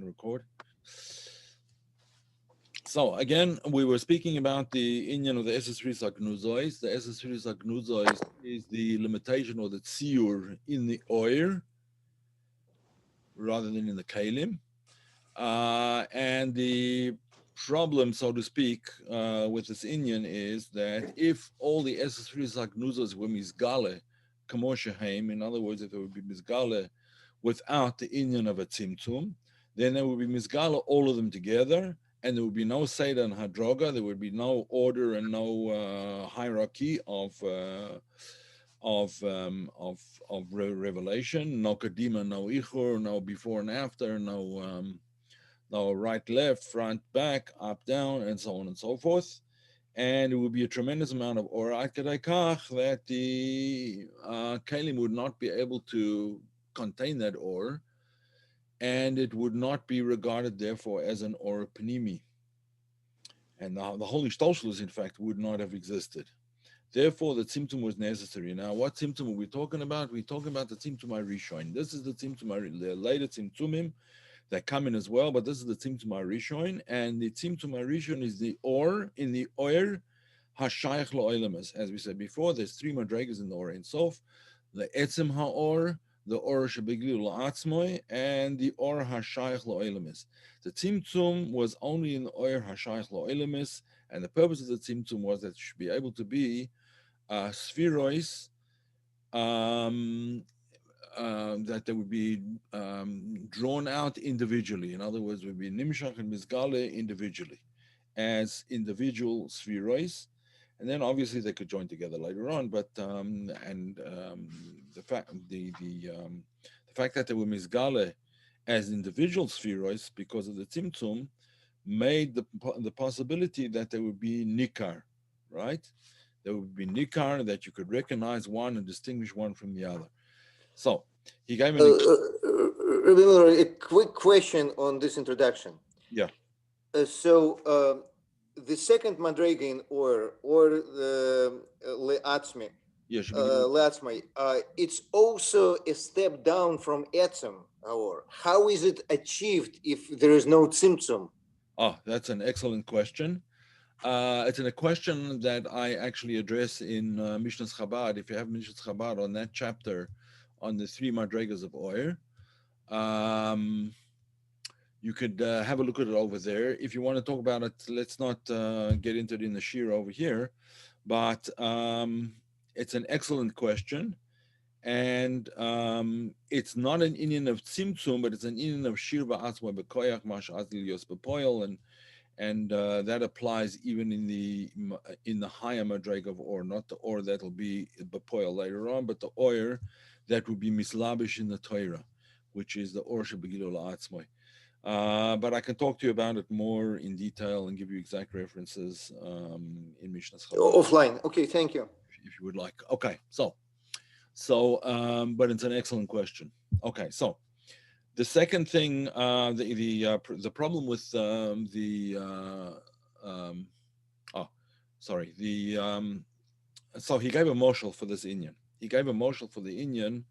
record. So again, we were speaking about the inyan of the sefirot hagenuzot. The sefirot hagenuzot is the limitation or the tziyur in the oir rather than in the kalim. And the problem, so to speak, with this inyan is that if all the sefirot hagenuzot were misgale, kamoshaheim, in other words, if there would be misgale without the inyan of a tzimtzum, then there would be misgala all of them together, and there would be no Seder and Hadroga, there would be no order and no hierarchy of revelation, no Kadima, no Ichur, no before and after, no right, left, front, back, up, down, and so on and so forth. And it would be a tremendous amount of Ora Kach that the Kalim would not be able to contain that Or, and it would not be regarded, therefore, as an Or Panimi. And the Holy Shtolshus, in fact, would not have existed. Therefore, the tzimtzum was necessary. Now, what tzimtzum are we talking about? We're talking about the tzimtzum HaRishon. This is the tzimtzum the later tzimtzumim that come in as well, but this is the tzimtzum HaRishon, and the tzimtzum HaRishon is the Or in the Oir HaShayach LaOlamus. As we said before, there's three madregas in the Or Ein Sof, the Etzem HaOr, the Or Shebeglu La'atzmoi, and the Or HaShayach LaOlamus. The tzimtzum was only in the Or HaShayach LaOlamus, and the purpose of the tzimtzum was that it should be able to be sefirot, that they would be drawn out individually. In other words, would be nimshach and mizgale individually as individual sefirot, and then obviously they could join together later on. But the fact that they were mizgale as individual sefirot because of the tzimtzum made the possibility that there would be nikar, right? There would be nikar, that you could recognize one and distinguish one from the other. So he gave Remember, a quick question on this introduction. Yeah. So the second madrega in or the le'atzmi, it's also a step down from etzem. Or how is it achieved if there is no tzimtzum? Oh, that's an excellent question. It's a question that I actually address in Mishnah's Chabad. If you have Mishnah's Chabad on that chapter on the three madregas of Oir, you could have a look at it over there. If you want to talk about it, let's not get into it in the shir over here, but it's an excellent question. And it's not an inyan of tzimtzum, but it's an inyan of shir ba'atzma b'koyach mash azil yos b'poyel, and that applies even in the higher madrega of Or, not the Or that'll be b'poyel later on, but the Or that would be mislabish in the Torah, which is the Or shebegilu la'atzmai. But I can talk to you about it more in detail and give you exact references in Mishnah's Chabad. Offline, okay, thank you. If you would like. Okay, so, but it's an excellent question. Okay, so the second thing, the problem with so he gave a moshel for this inyan. He gave a moshel for the inyan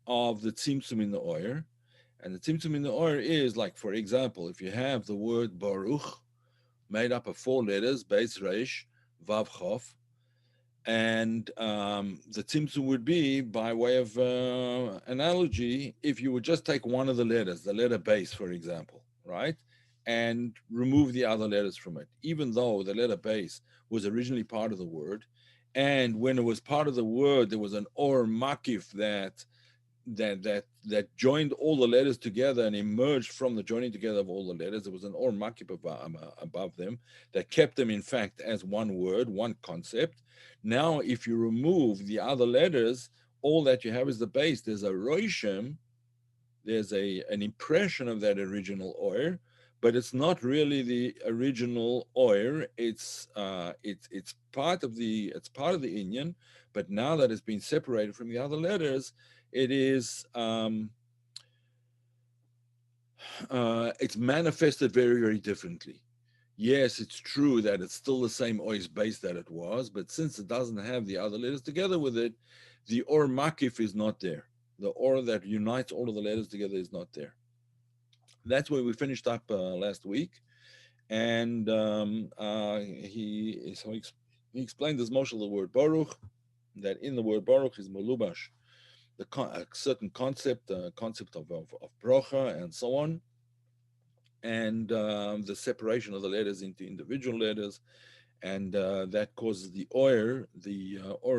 of the tzimtzum in the oir, and the tzimtzum in the oir is like, for example, if you have the word baruch made up of four letters, beis reish vav chof, and the tzimtzum would be, by way of analogy, if you would just take one of the letters, the letter base, for example, right, and remove the other letters from it, even though the letter base was originally part of the word, and when it was part of the word, there was an or makif that joined all the letters together and emerged from the joining together of all the letters. There was an or makif above them that kept them, in fact, as one word, one concept. Now, if you remove the other letters, all that you have is the base. There's a roishem, there's an impression of that original oir, but it's not really the original oir. It's part of the inyan, but now that it's been separated from the other letters, it is it's manifested very, very differently. Yes, it's true that it's still the same ois base that it was, but since it doesn't have the other letters together with it, the or makif is not there. The or that unites all of the letters together is not there. That's where we finished up last week. And he explained this motion of the word Baruch, that in the word Baruch is Malubash, a certain concept, concept of brocha and so on, and the separation of the letters into individual letters, and that causes the or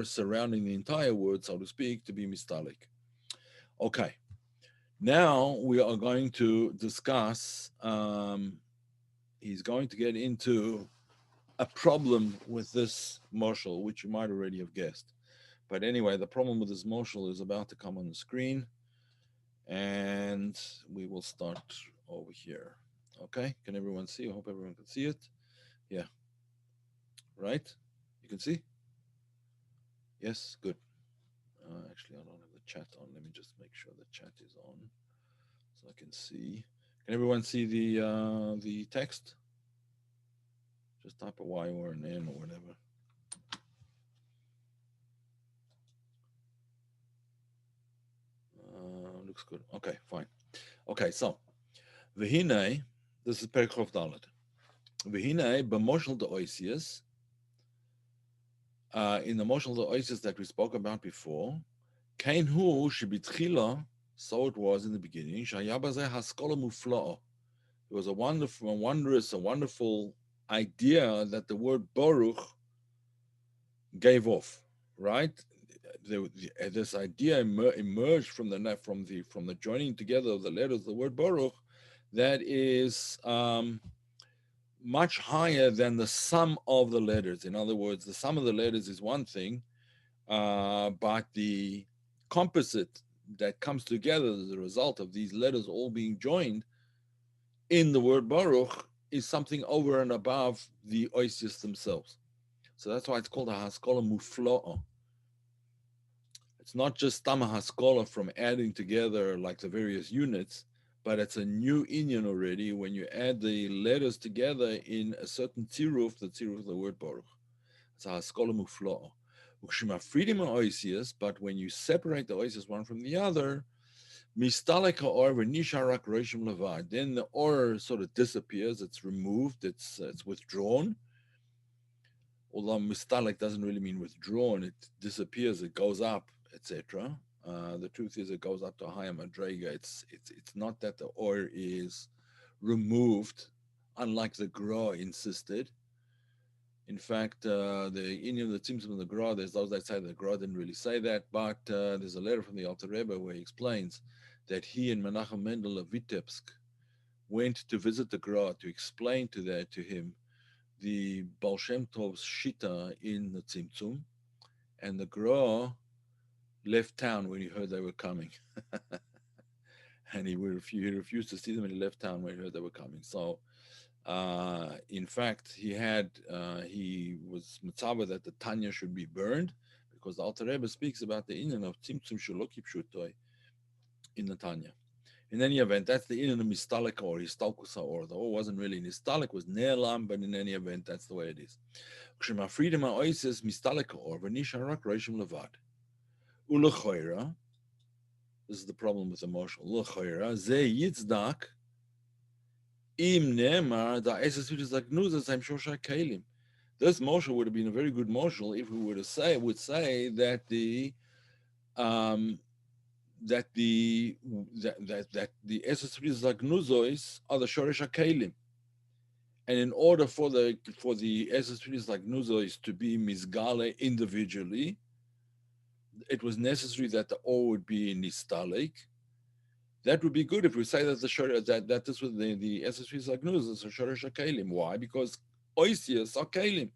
surrounding the entire word, so to speak, to be mistalik. Okay, now we are going to discuss. He's going to get into a problem with this marshal, which you might already have guessed. But anyway, the problem with this marshal is about to come on the screen, and we will start over here. Okay, can everyone see? I hope everyone can see it. Yeah, right? You can see? Yes, good. Actually, I don't have the chat on. Let me just make sure the chat is on so I can see. Can everyone see the text? Just type a Y or an N or whatever. Looks good. Okay, fine. Okay, so Vehine, this is Perikov Dalet. Vehine, b'moshel de oisius, in the moshel de oisius that we spoke about before, kain hu shebitchila, so it was in the beginning, shayabazeh haskola mufla'o. It was a wonderful idea that the word Baruch gave off, right? This idea emerged from the joining together of the letters of the word Baruch that is much higher than the sum of the letters. In other words, the sum of the letters is one thing, but the composite that comes together as a result of these letters all being joined in the word Baruch is something over and above the oisius themselves. So that's why it's called a haskola muflo'o. It's not just tama haskola from adding together like the various units, but it's a new inyan already when you add the letters together in a certain tziruf, the tziruf of the word Baruch. It's a haskola muflo'o. But when you separate the oisius one from the other, mistaleka or v'nisharak roshim levad. Then the or sort of disappears. It's removed. It's withdrawn. Although mistalek doesn't really mean withdrawn. It disappears. It goes up, etc. The truth is, it goes up to a higher madrega. It's not that the or is removed, unlike the gra insisted. In fact, the Indian, the tzimtzum and the gra, there's those that say the gra didn't really say that, but there's a letter from the Alter Rebbe where he explains that he and Menachem Mendel of Vitebsk went to visit the gra to explain to him the Baal Shem Tov's shita in the tzimtzum, and the gra left town when he heard they were coming. And he refused to see them, and he left town when he heard they were coming. So in fact, he was mitzvah that the Tanya should be burned because the Alter Rebbe speaks about the inyan of tzimtzum shaloki pshutoi in the Tanya. In any event, that's the inyan of mistalik or histalkus or. The or wasn't really nistalik, was ne'elam, but in any event, that's the way it is. Kshemafridim ha'oises mistalik or v'nisharak reishim levad. Ulechoira, this is the problem with the moshel. Ulechoira ze yitzdak im nemar da eses vidus hagenuzot I'm shosha kelim. This moshel would have been a very good moshel if we would say that the eses vidus hagenuzos are the shoresh hakelim. And in order for the eses vidus hagenuzos to be misgale individually, it was necessary that the or would be nistalik. That would be good if we say that that this was the SSV Zagnuz is a Shoresh Kalim. Why? Because oisius are Kalim.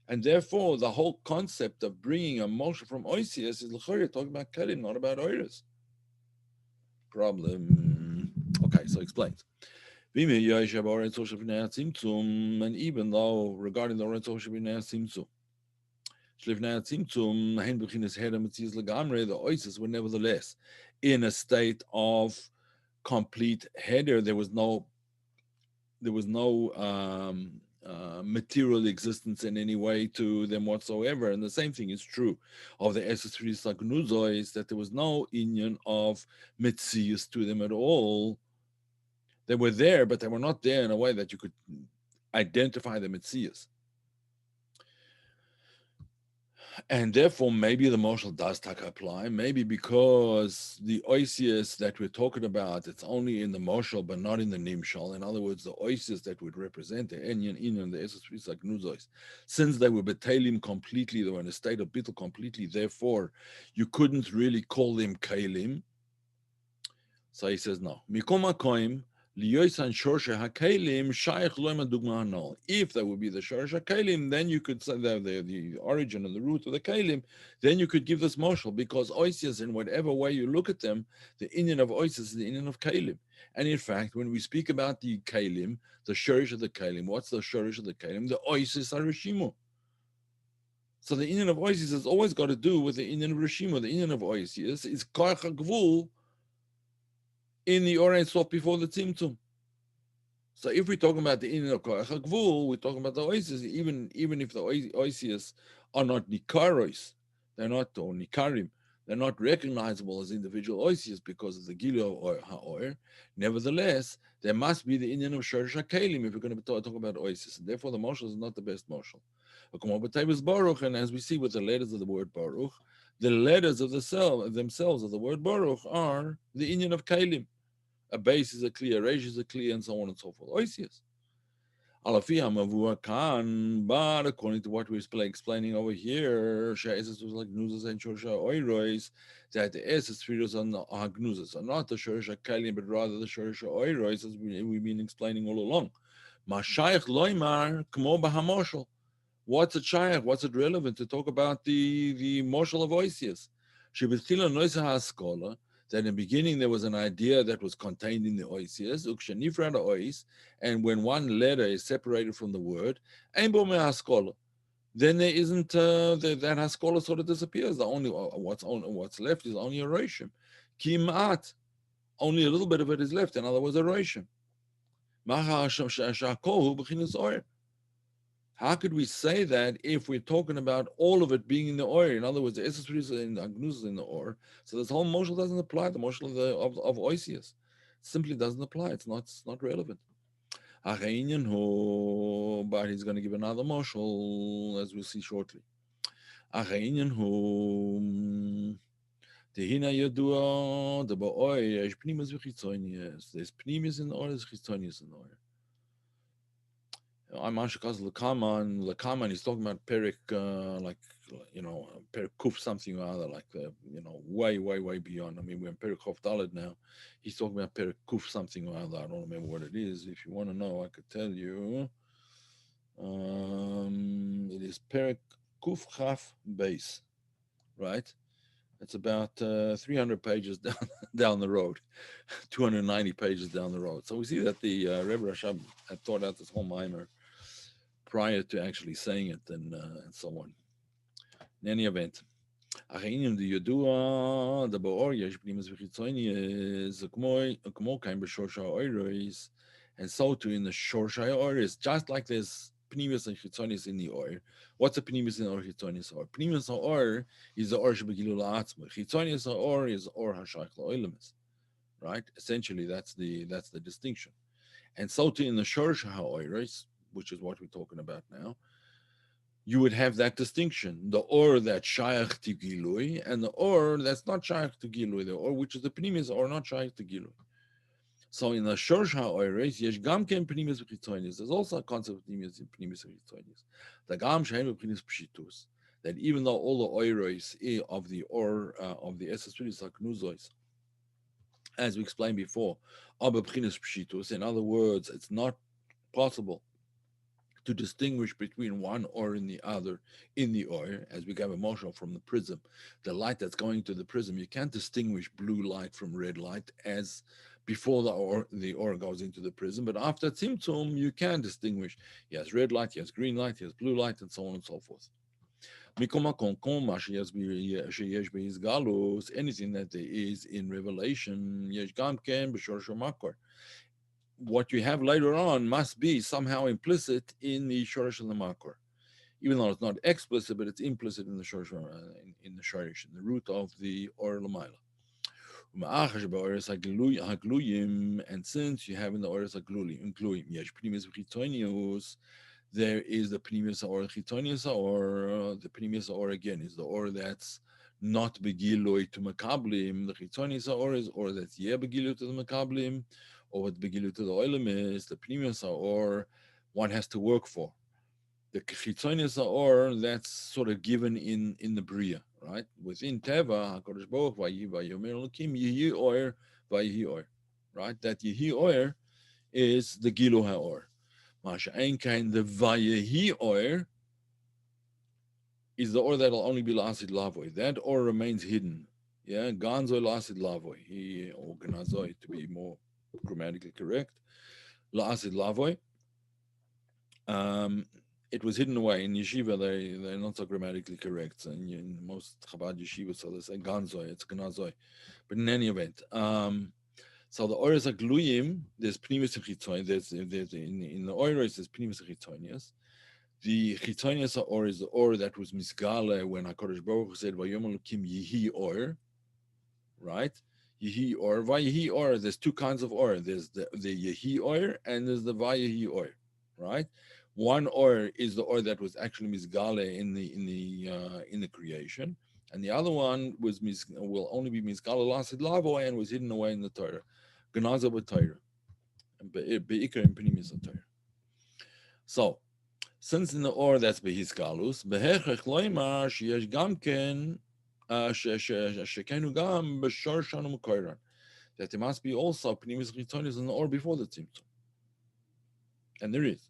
And therefore, the whole concept of bringing a motion from oisius is l'chorah talking about Kalim, not about oiris. Problem. Okay, so explains. And even though regarding the Oretz tzimtzum, the oisius were nevertheless in a state of complete header. There was no material existence in any way to them whatsoever. And the same thing is true of the hagenuzot, is that there was no inyan of metzius to them at all. They were there, but they were not there in a way that you could identify the Metzias. And therefore, maybe the moshel does taka apply. Maybe because the oisius that we're talking about, it's only in the moshel, but not in the nimshal. In other words, the oisius that would represent the enyan, inyan, the esos, like nuzois, since they were betalim completely, they were in a state of bittul completely. Therefore, you couldn't really call them kalim. So he says no. Mikoma koim liyosan shorsha hakalim shaykh loima dugma hanol. If that would be the shorsha kalim, then you could say the origin and the root of the kalim. Then you could give this moshel because oisias, in whatever way you look at them, the Indian of oisias is the Indian of kalim. And in fact, when we speak about the kalim, the shorish of the kalim, what's the shorish of the kalim? The oisias are rishimu. So the Indian of oisias has always got to do with the Indian of rishimu. The Indian of oisias is koach gvul in the Or Ein Sof before the tzimtzum. So if we're talking about the Inyan of Koach HaGvul, we're talking about the Oisius, even if the Oisius are not Nikaros, they're not, or Nikarim, they're not recognizable as individual Oisius because of the Gilu or Ha'or. Nevertheless, there must be the Inyan of Shorish HaKelim if we're going to talk about Oisius. And therefore, the Moshel is not the best Moshel. Baruch, and as we see with the letters of the word Baruch, the letters of themselves of the word Baruch are the Inyan of Kelim. A base is a clear, a resh is a clear, and so on and so forth. Oisius. Alafia Mavua Khan, but according to what we're explaining over here, Sha'esis was like Gnuzas and Shorsha Oirois, that the sefirot on the hagenuzot are not the Shorsha Kalim, but rather the Shorsha Oirois, as we've been explaining all along. Mashayach Loimar, Kmo Bahamoshel. What's it shaykh? What's it relevant to talk about the moshel of Oisius? Shebetchila noisa haskola, that in the beginning there was an idea that was contained in the Oisius, ukshanifra ois, and when one letter is separated from the word, ein bo haskola, then there isn't that haskola sort of disappears. The only what's left is only a reshim. Kimat, only a little bit of it is left. In other words, a reshim. Macha shakohu b'chinas oir. How could we say that if we're talking about all of it being in the oil? In other words, the essence is in the agnus in the or. So this whole moshel doesn't apply. The moshel of Oisius simply doesn't apply. It's not relevant. But he's going to give another moshel, as we'll see shortly. Tehina yadua the ba'oy there's pnimis v'chitzonius. There's pnimis in the or, there's chitzonius in the or. I'm Ashikaz Lakaman, he's talking about Perik, like, Perik Kuf something or other, like, way, way, way beyond. I mean, we're in Perik Chof Dalet now. He's talking about Perik Kuf something or other. I don't remember what it is. If you want to know, I could tell you. It is Perik Kuf Chaf Beis, right? It's about 300 pages down the road, 290 pages down the road. So we see that the Rebbe Rashab had thought out this whole mimer prior to actually saying it, and so on. In any event, and so too in the Shorshai oil is just like there's pneumis and chitzonis in the oil. What's a pneumis and or chitzonis or? Pneumis or is the or shebegilu la'atzma. Chitzonis or is or hashayach la'olemis. Right? Essentially, that's the distinction. And so too in the Shorshai oil, which is what we're talking about now, you would have that distinction: the or that shaykh to gilui, and the or that's not shaykh to gilui, the or which is the pnimis or not shaykh to gilui. So in the shorsh ha'oires, yesh gam ken pnimis v'chitzonis. There's also a concept of pnimis v'chitzonis. The gam shehem v'chinis pshitus. That even though all the oires of the or of the esesudis are knuzois, as we explained before, are b'chinis pshitus. In other words, it's not possible to distinguish between one or in the other in the oil, as we have a motion from the prism, the light that's going to the prism. You can't distinguish blue light from red light as before the or goes into the prism, but after tzimtzum, you can distinguish. He has red light, he has green light, he has blue light, and so on and so forth. Anything that there is in Revelation, what you have later on must be somehow implicit in the Shorish and the Makor, even though it's not explicit, but it's implicit in the Shorish, in the Shorish, in the root of the Or Lamaila. And since you have in the oris hagluyim, yesh primus v'chitonius, there is the primus or chitonius, or the primus or again is the or that's not begilui to makablim. The chitonius or is or that's yeah begilui to the makablim, or what begilui to the oilim is the primus or one has to work for. The chitonius or that's sort of given in the bria, right? Within teva, Hakadosh Baruch vayomer Elokim yihi or vayihi or, right? That yihi or is the gilu haor. Masha ein kain the vayihi or is the or that'll only be lasid lavoy. That or remains hidden. Yeah, ganzo lasid lavoy. He or ganazoi to be more grammatically correct. Lasid lavoy. Um, it was hidden away in yeshiva. They're not so grammatically correct. And in most Chabad yeshivas, so they say ganzoi, it's ganazoi. But in any event, so the oros agluyim, there's pnimis and chitonius. There's in the oros there's pnimis and chitonius. The chitonius or is the or that was misgale when Hakadosh Baruch Hu said vayom elokim yihi or, right? Yehi or vayehi or. There's two kinds of or. There's the yehi or and there's the vayehi or, right? One or is the or that was actually misgale in the creation, and the other one was will only be misgale lasid lavo and was hidden away in the Torah, genaza b'Torah, beikar in pnimis Torah. So since in the or that's behisgalus, behechech loymar sheyesh gamken shekenu gam b'shor shanu mkoiran, that there must be also pnimis chitonis in the or before the tzimtzum, and there is.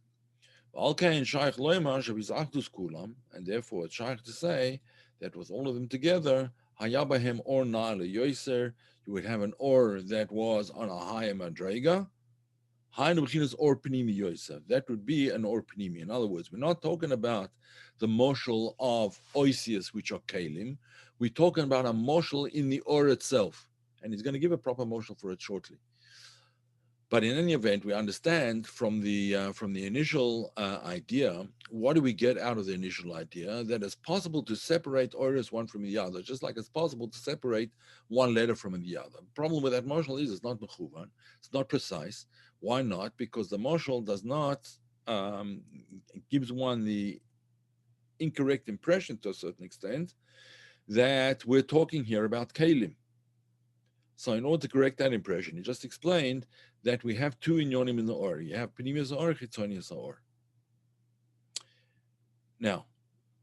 Alkain shaykh loymar shabizaktus kulam, and therefore it's shaykh to say that with all of them together, hayabahem or na'ale yoiser, you would have an or that was on a higher madrega. Or Pnimi Yosef. That would be an or Pnimi. In other words, we're not talking about the moshel of oisius, which are kalim. We're talking about a moshel in the or itself. And he's going to give a proper moshel for it shortly. But in any event, we understand from the initial idea, what do we get out of the initial idea? That it's possible to separate oris one from the other, just like it's possible to separate one letter from the other. The problem with that moshel is it's not mechuvan, it's not precise. Why not? Because the moshel does not gives one the incorrect impression to a certain extent that we're talking here about kalim. So in order to correct that impression, he just explained that we have two inyonim in the or. You have pnimius or, chitzonius or. Now,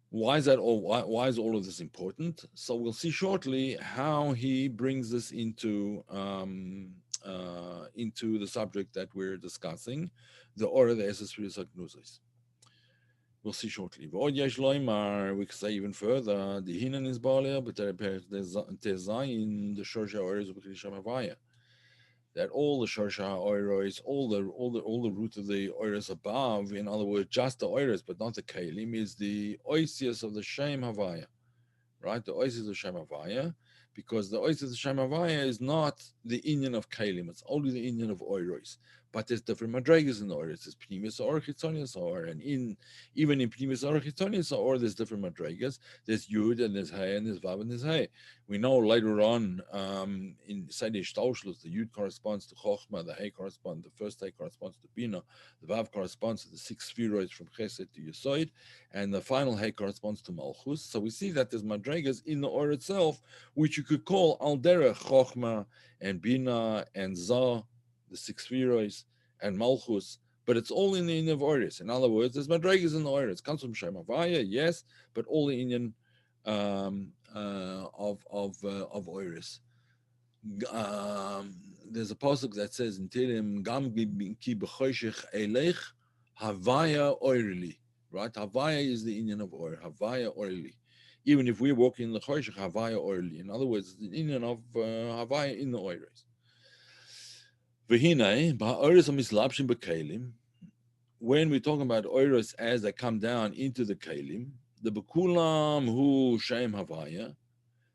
why is that all? Why is all of this important? So we'll see shortly how he brings this into the subject that we're discussing, the or the sefirot hagenuzot. We'll see shortly. We can say even further. The hinan is balia, but tezayin the shorsha or is that all the shorsha oiros, all the root of the oiros above, in other words, just the oiros, but not the kalim, is the oisius of the shem havaya, right? The oisius of shem havaya, because the oisius of shem havaya is not the inyan of kalim; it's only the inyan of oiros. But there's different madregas in the oiros. There's pnimis or chitzonius or, and even in pnimis or chitzonius or, there's different madregas. There's yud and there's hay and there's vav and there's hay. We know later on in Seder Shtalshlus, the Yud corresponds to Chochma, the first hay corresponds to Bina, the Vav corresponds to the six sefirot from Chesed to Yesod, and the final hay corresponds to Malchus. So we see that there's madregas in the or itself, which you could call Al Derech Chochma and Bina and Zah, the six sefirot, and Malchus, but it's all in the Inyan of Oris. In other words, there's madregas in the Oris. It comes from Shem Havaya, yes, but all the Inyan of Oiris. There's a pasuk that says in Tehillim, "Gam ki b'choshech elech havaya oirli." Right, havaya is the Inyan of Oir. Havaya oirli. Even if we're walking in the choshech, havaya oirli. In other words, the Inyan of havaya in the Oiris. V'hinei ba'oiris hamislabshim b'kelim. When we're talking about oiros as they come down into the kalim, the bekulam hu shem havaya,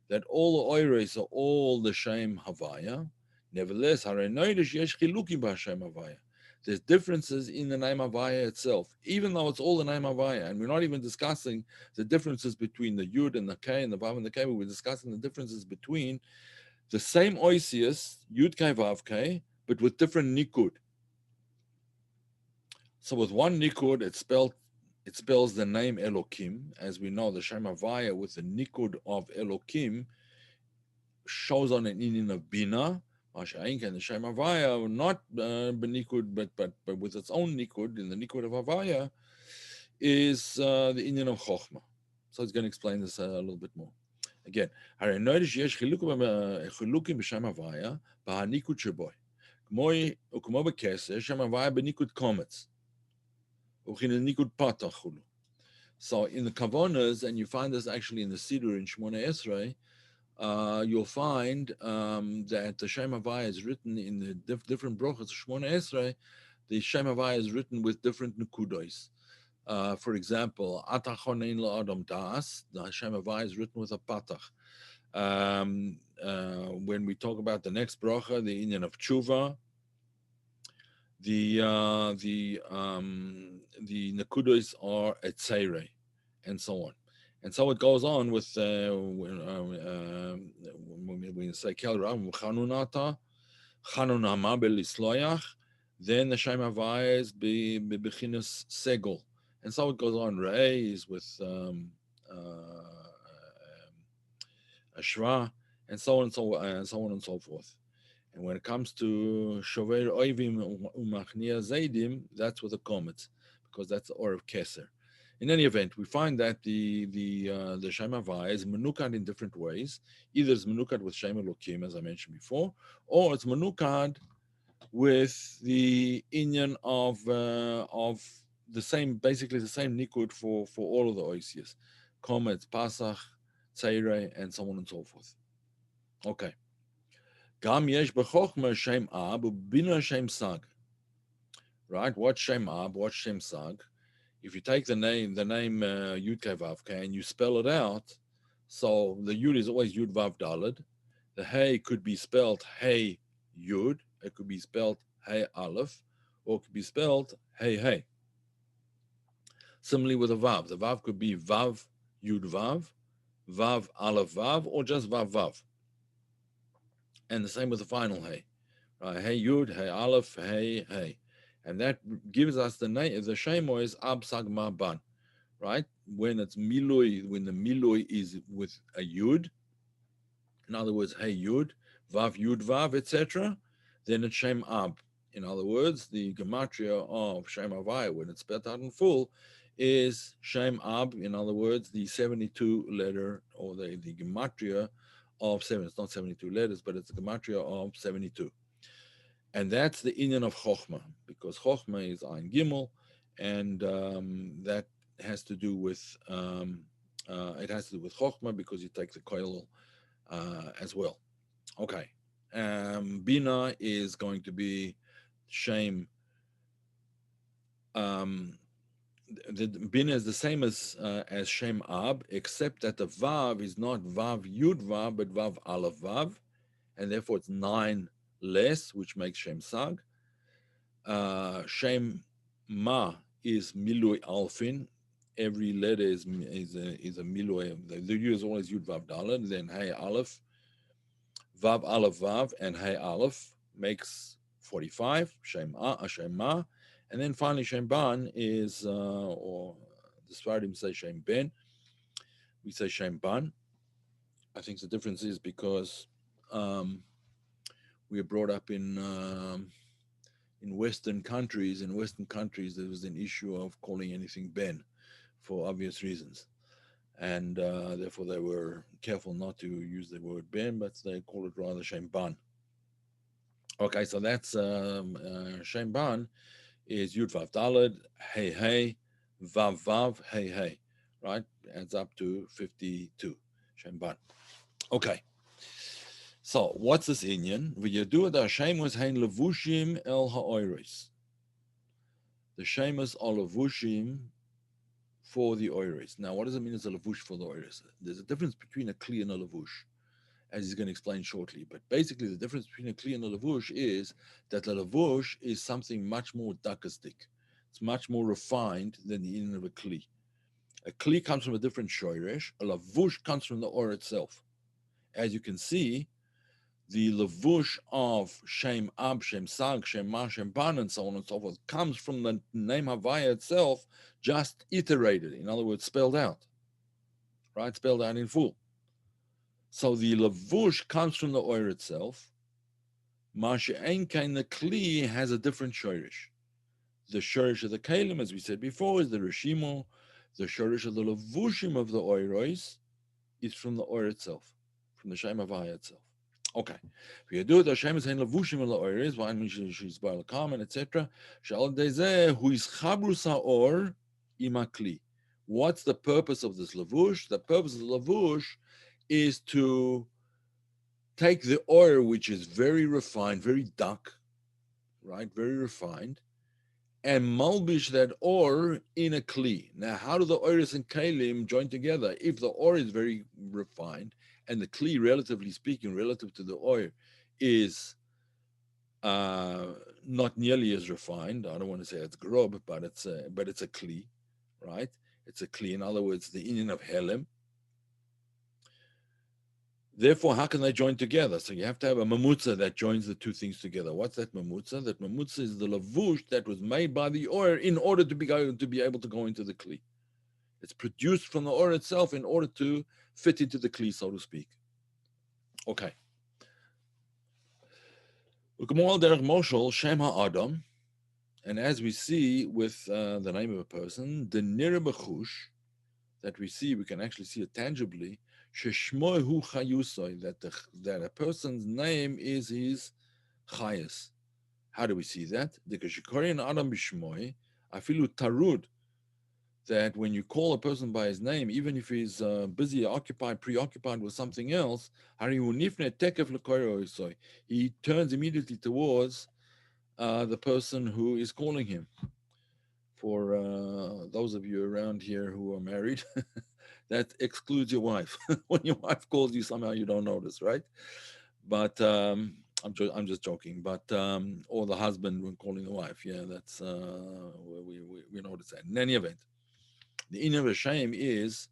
that all the oiros are all the shem havaya. Nevertheless, harenoidish yesh chilukim b'Hashem havaya. There's differences in the name havaya itself, even though it's all the name havaya, and we're not even discussing the differences between the yud and the k and the vav and the k. We're discussing the differences between The same oisius, Yud Kei Vav Kei, but with different nikud. So with one nikud, it spells the name Elokim. As we know, the Shem Havaya with the nikud of Elokim shows on an Indian of Bina. Masha'ink and the Shem Havaya, not benikud, but with its own nikud, in the nikud of Havaya, is the Indian of Chochmah. So it's going to explain this a little bit more. Again, הרי נויד שיש חילוקים בשם הוויה, בהניקוד שבוי. וכמו בכסר, שם הוויה בניקוד קומץ. וכן ניקוד פתח חולו. So in the Kavonas, and you find this actually in the Siddur in Shmona Esrei, you'll find that the Shem Havaya is written in the different brochas of Shmona Esrei. The Shem Havaya is written with different nukudos. For example, Atachonein la'adam das, the Shem Havaya is written with a patach. When we talk about the next bracha, the Indian of Tshuva, the nakudos are etzeire, and so on. And so it goes on with when we say Kel Ram Chanunata, Chanunama Belisloyach, then the Shem Havaya is Bechinas Segol. And so it goes on. Rei is with Ashra, and so on and so on and so forth. And when it comes to Shover Oivim Umachnia Zaidim, that's with a comet, because that's the or of Keser. In any event, we find that the Shem Havaya is menukad in different ways. Either it's menukad with Shem Elokim, as I mentioned before, or it's menukad with the Inyan of the same, basically the same nikud for all of the oisias, Komet, Pasach, Tzeire, and so on and so forth. Okay. Gam yesh b'chochma Shem Ab, bina Shem Sag. Right? What's Shem Ab? What's Shem Sag? If you take the name Yud Kei Vav Kei and you spell it out, so the Yud is always Yud Vav Daled. The Hey could be spelled Hey Yud. It could be spelled Hey Aleph, or it could be spelled Hey Hey. Similarly with a Vav, the Vav could be Vav Yud Vav, Vav Aleph Vav, or just Vav Vav. And the same with the final Hey. Right? Hey Yud, Hey Aleph, Hey Hey. And that gives us the name. The Shemo is Ab Sagma Ban, right? When it's Milui, when the Milui is with a Yud, in other words, Hey Yud, Vav Yud Vav, etc., then it's Shem Ab. In other words, the gematria of Shem Havaya, when it's spelled out in full, is Shem Ab. In other words, the 72 letter, or the gematria of 7. It's not 72 letters, but it's the gematria of 72. And that's the Inyan of Chochmah, because Chochmah is Ayin Gimel, and that has to do with Chochmah, because you take the koil as well. Okay, Bina is going to be Shem. The Bina is the same as Shem Ab, except that the Vav is not Vav Yud Vav, but Vav Aleph Vav, and therefore it's 9 less, which makes Shem Sag. Shem Ma is Milui Alfin. Every letter is a Milui. The U is always Yud Vav Dalet. Then Hey Aleph, Vav Aleph Vav, and Hey Aleph makes 45. Shem Ma, and then finally Shem Ban is, or the Sfaradim say Shem Ben. We say Shem Ban. I think the difference is because we are brought up in Western countries. In Western countries, there was an issue of calling anything Ben for obvious reasons. And therefore, they were careful not to use the word Ben, but they call it rather Shem Ban. Okay, so that's Shem Ban is Yud Vav Daled, Hey Hey, Vav Vav, Hey Hey, right? Adds up to 52, Shem Ban. Okay. So, what's this Inyan? V'yadu da Shemus hein levushim el ha'oiris. The Shemus are levushim for the oiris. Now, what does it mean as a levush for the oiris? There's a difference between a kli and a levush, as he's going to explain shortly. But basically, the difference between a kli and a levush is that a levush is something much more dakastic. It's much more refined than the inyan of a kli. A kli comes from a different shoirish. A levush comes from the or itself. As you can see, The levush of Shem Ab, Shem Sag, Shem Ma, Shem Ban, and so on and so forth comes from the name Havaya itself, just iterated. In other words, spelled out, right? Spelled out in full. So the levush comes from the oil itself. Masha Ein the Kli has a different shorish. The shorish of the kalim, as we said before, is the rishimo. The shorish of the levushim of the oiros is from the oir itself, from the Shem Havaya itself. Okay. We do it. Hashem is saying levushim al oiros. Why she's by the common, etc. Shal dezeh who is chabrus haor imakli. What's the purpose of this levush? The purpose of the levush is to take the oil, which is very refined, very dark, right? Very refined, and malbish that ore in a kli. Now, how do the oris and kalim join together? If the ore is very refined and the kli, relatively speaking, relative to the oil, is not nearly as refined. I don't want to say it's grob, but it's a kli, right? It's a kli. In other words, the union of helem. Therefore, how can they join together? So you have to have a mamutza that joins the two things together. What's that mamutza? That mamutza is the lavush that was made by the oil in order to be able to go into the kli. It's produced from the oil itself in order to fit into the kli, so to speak. Okay. Shem Ha'adam, and as we see with the name of a person, the nira b'chush, that we see, we can actually see it tangibly, sheshmohu chayusoi, that a person's name is his chayus. How do we see that? The kashikorin adam b'shmoi, afilu tarud, that when you call a person by his name, even if he's busy, occupied, preoccupied with something else, he turns immediately towards the person who is calling him. For those of you around here who are married, that excludes your wife. When your wife calls you, somehow you don't notice, right? But I'm just joking. But or the husband when calling the wife, yeah, that's we notice that. In any event, the inner of shame is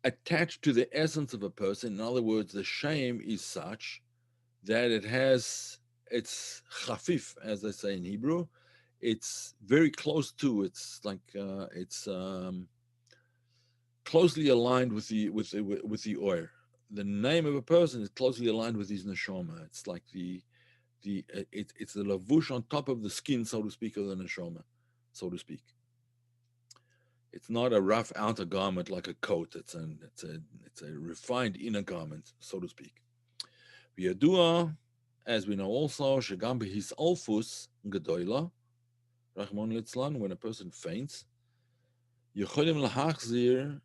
attached to the essence of a person. In other words, the shame is such that it has it's chafif, as they say in Hebrew. It's very close to. It's like it's closely aligned with the oir. The name of a person is closely aligned with his neshama. It's like it's the lavush on top of the skin, so to speak, of the neshama, so to speak. It's not a rough outer garment like a coat. It's a refined inner garment, so to speak. V'yadua, as we know also, shegam his alfus gedoyla, Rahman litzlan, when a person faints, Yecholim lahachzir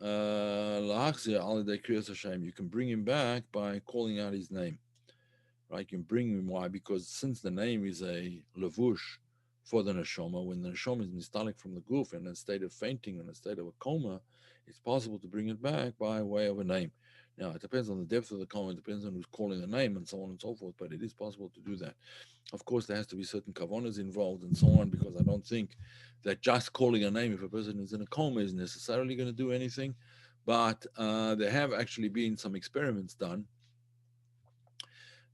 al yedei kriyas Hashem. You can bring him back by calling out his name. Right? You can bring him. Why? Because since the name is a levush for the neshama, when the neshama is mistalik from the goof in a state of fainting, in a state of a coma, it's possible to bring it back by way of a name. Now, it depends on the depth of the coma, it depends on who's calling the name, and so on and so forth, but it is possible to do that. Of course, there has to be certain kavanas involved and so on, because I don't think that just calling a name if a person is in a coma is necessarily going to do anything. But there have actually been some experiments done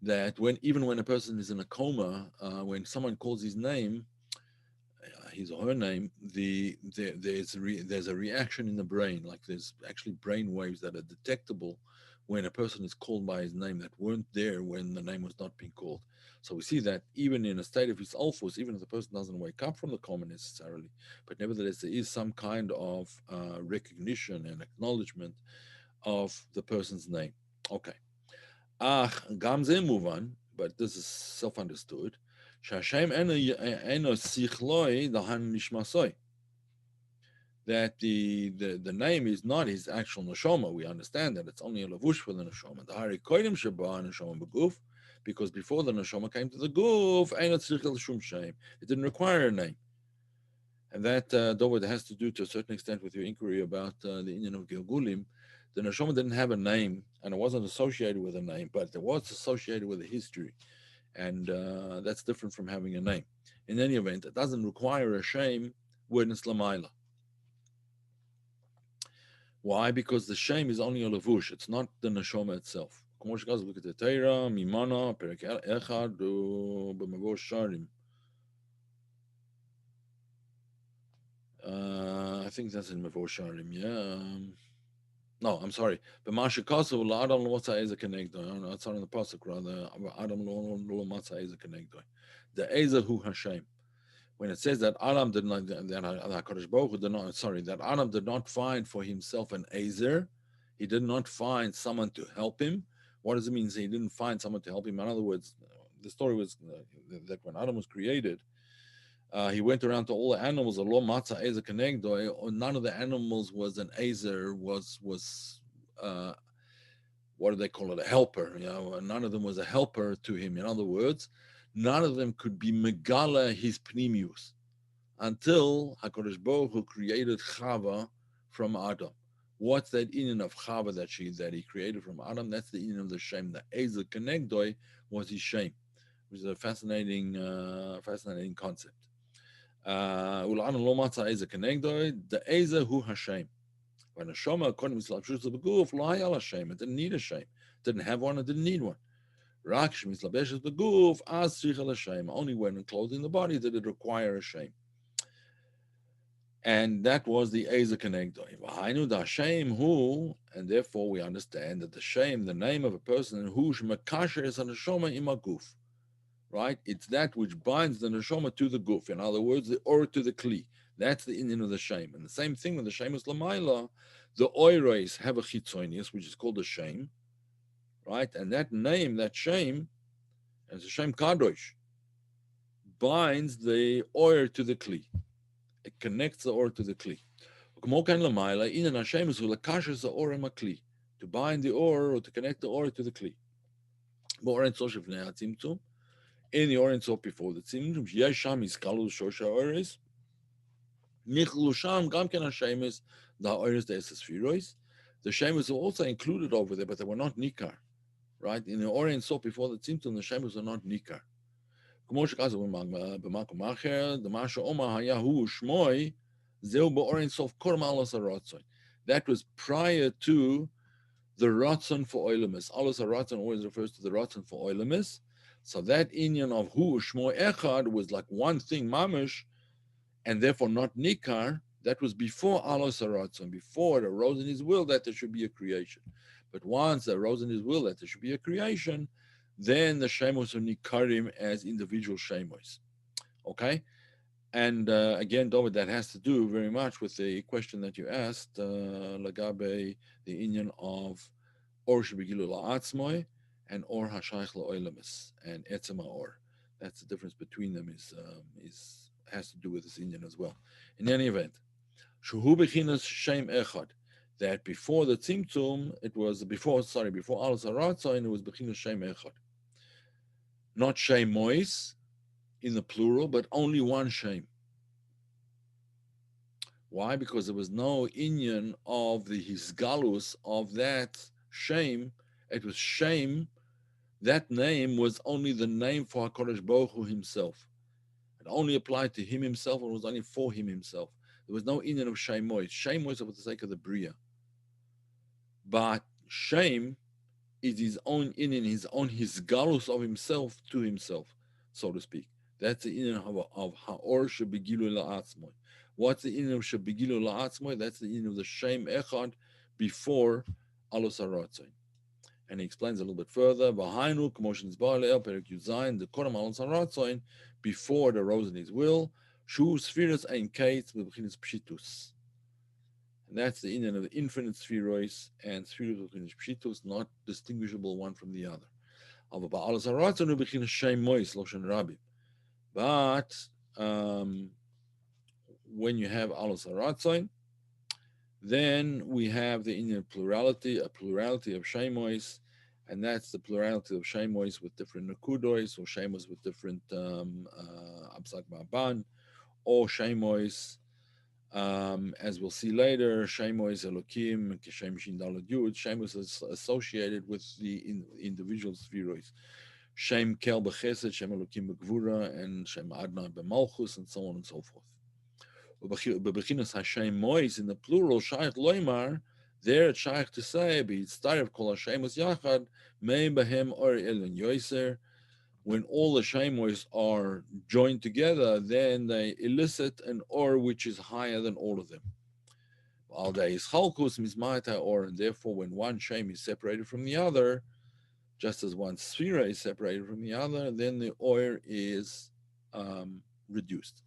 that even when a person is in a coma, when someone calls his name, his or her name, there's a reaction in the brain, like there's actually brain waves that are detectable when a person is called by his name that weren't there when the name was not being called. So we see that even in a state of his alphos, even if the person doesn't wake up from the coma necessarily, but nevertheless there is some kind of recognition and acknowledgement of the person's name. Okay. Gamze muvan, but this is self-understood. Shashem eno sichloi dahan nishmasoi. That the name is not his actual neshama. We understand that it's only a lavush for the neshama. The hari koidim sheba neshama beguf, because before the neshama came to the guf, eno tzichel shum shem. It didn't require a name, and that though it has to do to a certain extent with your inquiry about the Indian of Gilgulim. The neshama didn't have a name, and it wasn't associated with a name, but it was associated with a history, and that's different from having a name. In any event, it doesn't require a shame witness lamaila. Why? Because the shame is only a lavush; it's not the neshama itself. כמו שכתוב, look at the Torah, ממנו, פרק 1, במבוא שערים. I think that's in מבוא שערים, yeah. No, I'm sorry. B'masha kasu la'adam lo matzah eza kenegdoi. It's on the pasuk rather. Adam lo matzah eza kenegdoi. The eza hu Hashem. When it says that Adam did not, that Hakadosh Baruch Hu did not, sorry, that Adam did not find for himself an ezer, he did not find someone to help him. What does it mean? He didn't find someone to help him. In other words, the story was that when Adam was created, he went around to all the animals. Lo matzah ezer kenegdoi. None of the animals was an ezer. Uh, what do they call it? A helper. None of them was a helper to him. In other words, none of them could be megala his pnimius until Hakadosh Baruch Hu created Chava from Adam. What's that inyan of Chava that he created from Adam? That's the inyan of the Shem. The Ezer Kenegdoi was his Shem, which is a fascinating concept. Ulan lo matzah Ezer Kenegdoi, the Ezer hu Hashem. When a Shoma according to Slapshus of the Guf, lo hayal Hashem. It didn't need a Shem. Didn't have one. It didn't need one. Rak shmis labeshes the Guf as tzricha l'Shem. Only when clothing the body did it require a Shem. And that was the Ezer Kenegdoi. V'hainu da Hashem hu, and therefore we understand that the Shem, the name of a person, who shmekasher is a neshoma ima guf, right? It's that which binds the neshoma to the guf. In other words, the or to the kli. That's the Indian of the Shem. And the same thing when the Shem is Lamaila, the oiros have a chitzonius, which is called the Shem, right? And that name, that Shem, as a Shem Kadosh, binds the oir to the kli. It connects the or to the kli. To bind the or to connect the or to the kli. In the Oren Sof before the tzimtzum, Yesham is Kalul Shosha Oris. Nichlusham Gamken Hashemis, the Oris the sefirot. The Shemus were also included over there, but they were not Nikar. Right? In the Oren Sof before the tzimtzum, the Shemus were not Nikar. The Masha Omar Hayahu Shmoi, Zeu Ba'orin Sof Kormalos Aratzon. That was prior to the Ratzon for Oilemis. Alos Aratzon always refers to the Ratzon for Oilemis. So that inyan of Hu Shmoi Echad was like one thing, Mamish, and therefore not Nikar. That was before Alos Aratzon, before it arose in his will that there should be a creation. But once it arose in his will that there should be a creation, then the Shemos are Nikarim as individual Shemos. Okay? And again, David, that has to do very much with the question that you asked, Lagabe, the inyan of Or Shebegilu La'atzmoy and Or Hashayach La'oilemis and Etzema Or. That's the difference between them has to do with this inyan as well. In any event, Shuhu Bechinas Shem Echad, that before the tzimtzum, it was before Alos Haratzon, it was Bechinas Shem Echad. Not Shem Mois in the plural, but only one Shem. Why? Because there was no inyan of the hisgalus of that Shem. It was Shem. That name was only the name for HaKadosh Baruch Hu himself. It only applied to him himself, and it was only for him himself. There was no inyan of Shem Mois. Shem Mois for the sake of the Bria. But Shem is his own inyan, his own hisgalus of himself to himself, so to speak. That's the inyan of Ha'or Shebegilu La'atzmoy. What's the inyan of Shebegilu La'atzmoy? That's the inyan of the Shem Echad before Alos Haratzon. And he explains a little bit further. V'hainu k'moshin zba'aleh perek yuzayin the koram Alos Haratzon before the rose in his will. Shu sefirot ein kates b'bchinas pshitus. And that's the inyan of the infinite sefirot and sefirot b'bchinas pshitus, not distinguishable one from the other. But when you have Alos Haratzon, then we have the Indian plurality, a plurality of Shemois, and that's the plurality of Shemois with different Nakudois, or Shemois with different Absak Ma'ban, or Shemois, as we'll see later, Shemois Elokim, Keshem Shin Dalad Yud. Shemois is associated with the individual Sefirot. Shem Kel B'Chesed, Shem Elokim B'Gvura, and Shem Adnan B'Malchus, and so on and so forth. B'Bechinas Hashem Mois in the plural, Shaykh Loimar, There it's shaykh to say, be started kol hashemus yachad, may behem or elon yoiser. When all the shemos are joined together, then they elicit an or which is higher than all of them. While there is chalkus mismata or, and therefore when one shem is separated from the other, just as one sefira is separated from the other, then the oil is reduced.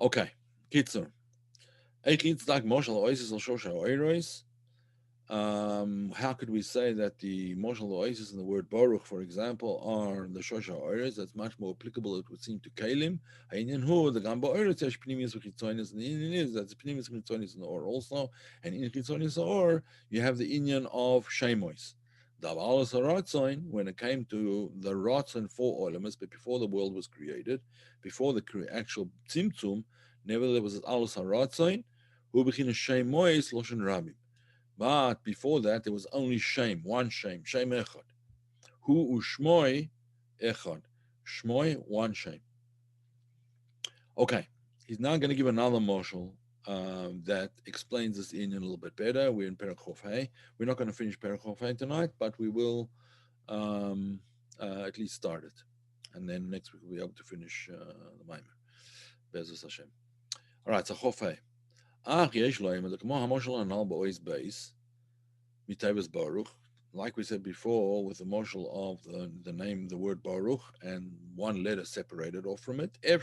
Okay, kitzur. How could we say that the emotional oasis and the word Baruch, for example, are the Shosha Oiris? That's much more applicable, it would seem, to Kalim. Hayin Hu, the Gamba Oiris, Yesh Pnimius V'Chitzonis, and the Inyan is that's Pnimius V'Chitzonis in the Or also, and in Chitzonis Or, you have the Inyan of Shemois. Davalos Haratzoin, when it came to the Ratzon for Olamas, but before the world was created, before the actual tzimtzum, never there was Alos Haratzoin, Hu B'China Shemois Loshen Rabim. But before that, there was only shame, one shame, shame echad. Hu ushmoi echad. Shmoi, one shame. Okay, he's now going to give another marshal that explains this in a little bit better. We're in Perek Chof Hey. We're not going to finish Perek Chof Hey tonight, but we will at least start it. And then next week we'll be able to finish the Maimer. Be'ezus Hashem. All right, so Chof Hey. Ach, yesh loim, the Kamo HaMoshel Anal Ba'ois Beis, Mitayvus Baruch, like we said before, with the marshal of the name, the word Baruch, and one letter separated off from it. We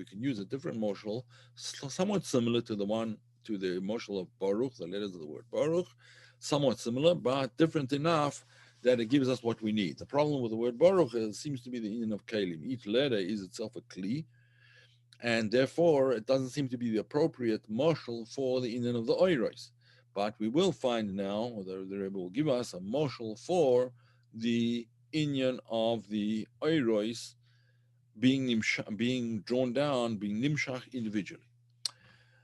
can use a different marshal, somewhat similar to the one to the marshal of Baruch, the letters of the word Baruch, somewhat similar, but different enough that it gives us what we need. The problem with the word Baruch seems to be the Indian of Kalim. Each letter is itself a Kli, and therefore it doesn't seem to be the appropriate marshal for the Indian of the Oiros. But we will find now, or the Rebbe will give us a marshal for the Indian of the Oiros being drawn down, being nimshach individually.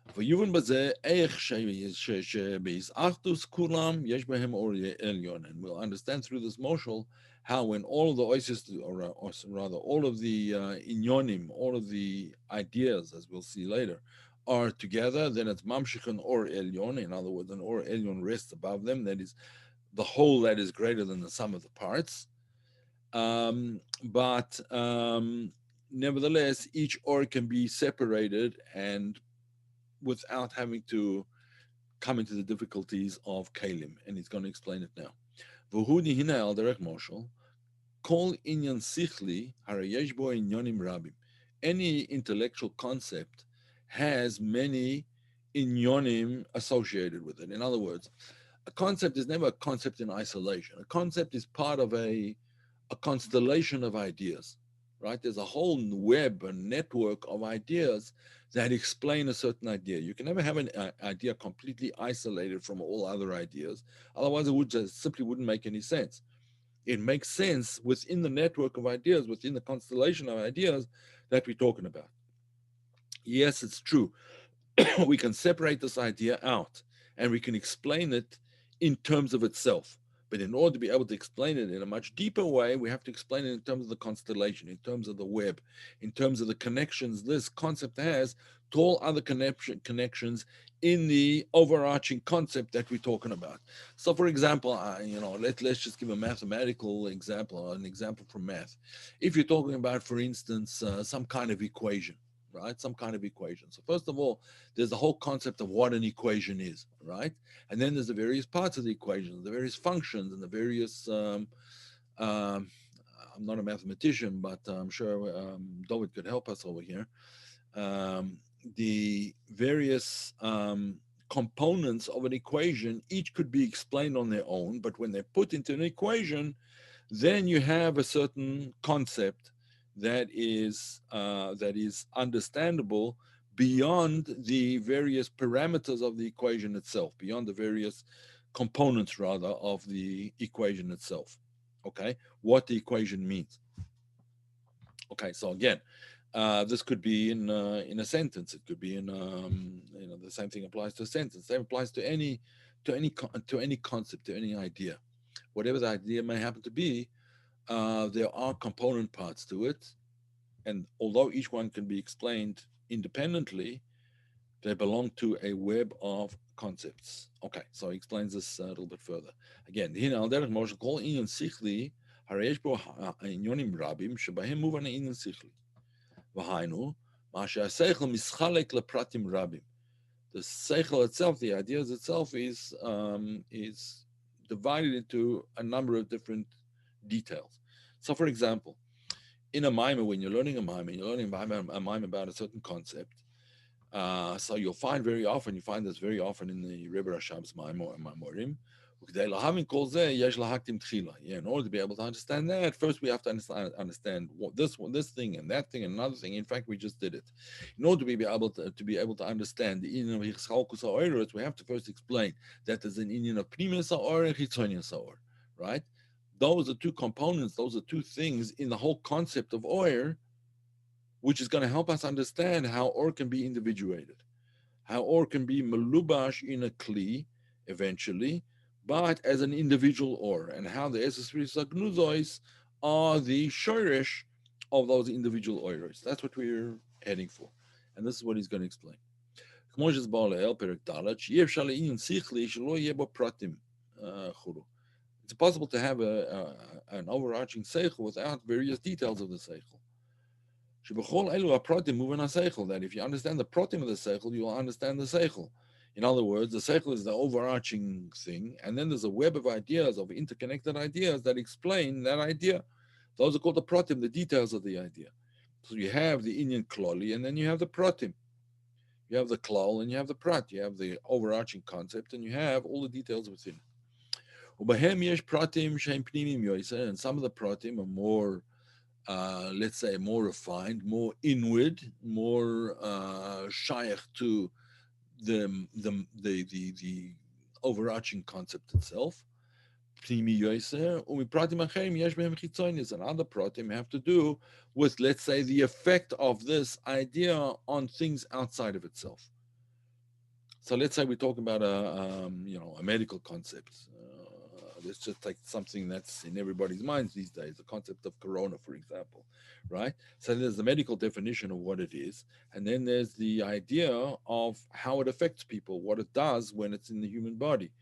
And we'll understand through this marshal how when all of the oasis, or rather all of the inyonim, all of the ideas, as we'll see later, are together, then it's mamshichan or elyon. In other words, an or elyon rests above them. That is the whole that is greater than the sum of the parts. But nevertheless, each or can be separated and without having to come into the difficulties of Kalim, and he's going to explain it now. V'hu hina al derech moshel, kol inyan sichli harayesh bo inyonim rabim. Any intellectual concept has many inyonim associated with it. In other words, a concept is never a concept in isolation. A concept is part of a constellation of ideas, right? There's a whole web, a network of ideas that explain a certain idea. You can never have an idea completely isolated from all other ideas. Otherwise, it would just simply wouldn't make any sense. It makes sense within the network of ideas, within the constellation of ideas that we're talking about. Yes, it's true. We can separate this idea out and we can explain it in terms of itself. But in order to be able to explain it in a much deeper way, we have to explain it in terms of the constellation, in terms of the web, in terms of the connections this concept has to all other connections in the overarching concept that we're talking about. So, for example, let's just give a mathematical example, an example from math. If you're talking about, for instance, some kind of equation, right? Some kind of equation. So first of all, there's the whole concept of what an equation is, right? And then there's the various parts of the equation, the various functions, and the various. I'm not a mathematician, but I'm sure David could help us over here. The various components of an equation, each could be explained on their own, but when they're put into an equation, then you have a certain concept that is understandable beyond the various parameters of the equation itself, beyond the various components rather of the equation itself. Okay, what the equation means. Okay, so again, this could be in a sentence. It could be in the same thing applies to a sentence. Same applies to any concept, to any idea, whatever the idea may happen to be. There are component parts to it, and although each one can be explained independently, they belong to a web of concepts. Okay, so he explains this a little bit further. Again, هنا על דרך משה כל עניין שכלי, הרי יש בו עניונים רבים שבהם מובן העניין שכלי. והיינו, מה שהשכל מסחלק לפרטים רבים. The seichel itself, the ideas itself, is divided into a number of different details. So, for example, in a mimer, when you're learning a mimer, you're learning a mimer about a certain concept. So you'll find very often, you find this very often in the Rebbe Rashab's mimer or Maimorim. Yeah, in order to be able to understand that, first we have to understand what this thing and that thing and another thing. In fact, we just did it. In order to be able to understand the Indian of Hichchalkus HaOiros, we have to first explain that there's an Indian of Primus HaOr and Chitzonius HaOr, right? Those are two components, those are two things in the whole concept of Oir, which is going to help us understand how Or can be individuated, how Or can be Melubash in a Kli eventually, but as an individual Or, and how the sefirot hagenuzot are the shoresh of those individual Oiros. That's what we're heading for. And this is what he's going to explain. It's possible to have an overarching seichel without various details of the seichel. That if you understand the protim of the seichel, you will understand the seichel. In other words, the seichel is the overarching thing, and then there's a web of ideas, of interconnected ideas that explain that idea. Those are called the protim, the details of the idea. So you have the Indian kloli, and then you have the protim. You have the klal, and you have the prat. You have the overarching concept, and you have all the details within. And some of the pratim are more, let's say, more refined, more inward, more shaykh to the overarching concept itself. And other pratim have to do with, let's say, the effect of this idea on things outside of itself. So let's say we talk about a medical concept. Let's just take something that's in everybody's minds these days, the concept of corona, for example, right? So there's the medical definition of what it is, and then there's the idea of how it affects people, what it does when it's in the human body.